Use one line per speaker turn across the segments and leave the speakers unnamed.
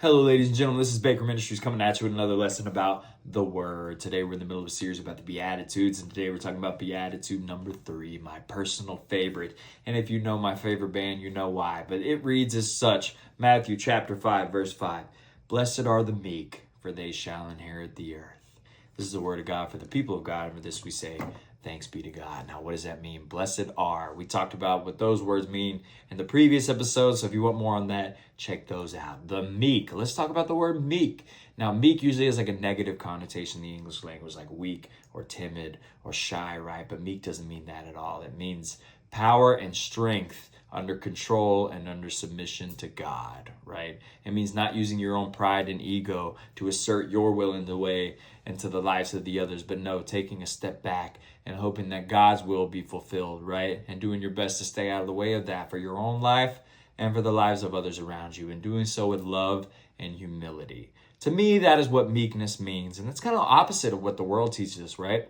Hello, ladies and gentlemen. This is Baker Ministries coming at you with another lesson about the Word. Today, we're in the middle of a series about the Beatitudes, and today we're talking about Beatitude number 3, my personal favorite. And if you know my favorite band, you know why. But it reads as such, Matthew chapter 5, verse 5. Blessed are the meek, for they shall inherit the earth. This is the word of God for the people of God, and for this we say, thanks be to God. Now, what does that mean? Blessed are. We talked about what those words mean in the previous episode, so if you want more on that, check those out. The meek. Let's talk about the word meek. Now, meek usually has like a negative connotation in the English language, like weak or timid or shy, right? But meek doesn't mean that at all. It means power and strength under control and under submission to God, right? It means not using your own pride and ego to assert your will in the way into the lives of the others, but no, taking a step back and hoping that God's will be fulfilled, right? And doing your best to stay out of the way of that for your own life and for the lives of others around you, and doing so with love and humility. To me, that is what meekness means, and it's kind of opposite of what the world teaches us, right?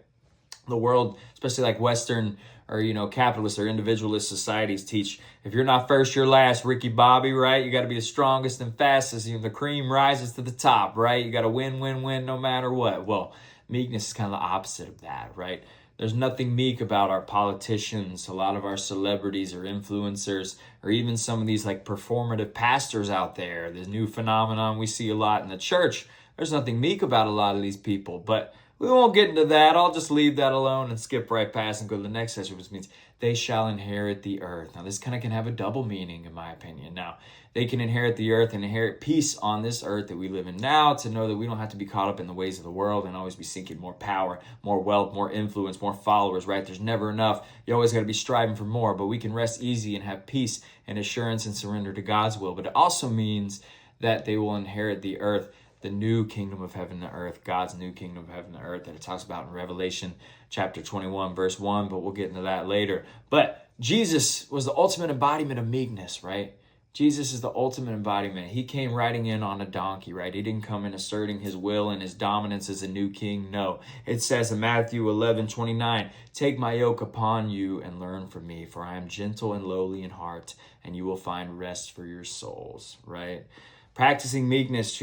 The world, especially like Western or, capitalist or individualist societies teach, if you're not first, you're last, Ricky Bobby, right? You got to be the strongest and fastest. The cream rises to the top, right? You got to win no matter what. Well, meekness is kind of the opposite of that, right? There's nothing meek about our politicians, a lot of our celebrities or influencers, or even some of these like performative pastors out there. This new phenomenon we see a lot in the church. There's nothing meek about a lot of these people, but we won't get into that. I'll just leave that alone and skip right past and go to the next section, which means they shall inherit the earth. Now, this kind of can have a double meaning, in my opinion. Now, they can inherit the earth and inherit peace on this earth that we live in now, to know that we don't have to be caught up in the ways of the world and always be seeking more power, more wealth, more influence, more followers, right? There's never enough. You always got to be striving for more, but we can rest easy and have peace and assurance and surrender to God's will. But it also means that they will inherit the earth, the new kingdom of heaven and earth, God's new kingdom of heaven and earth that it talks about in Revelation chapter 21, verse 1, but we'll get into that later. But Jesus was the ultimate embodiment of meekness, right? Jesus is the ultimate embodiment. He came riding in on a donkey, right? He didn't come in asserting his will and his dominance as a new king. No, it says in Matthew 11:29, take my yoke upon you and learn from me, for I am gentle and lowly in heart, and you will find rest for your souls, right? Practicing meekness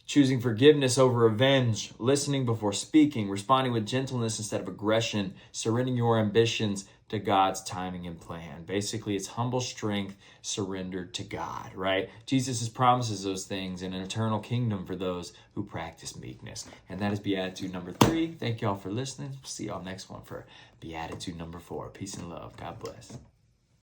choosing forgiveness over revenge, listening before speaking, responding with gentleness instead of aggression, surrendering your ambitions to God's timing and plan. Basically, it's humble strength surrendered to God, right? Jesus promises those things in an eternal kingdom for those who practice meekness. And that is Beatitude number 3. Thank y'all for listening. See y'all next one for Beatitude number 4. Peace and love. God bless.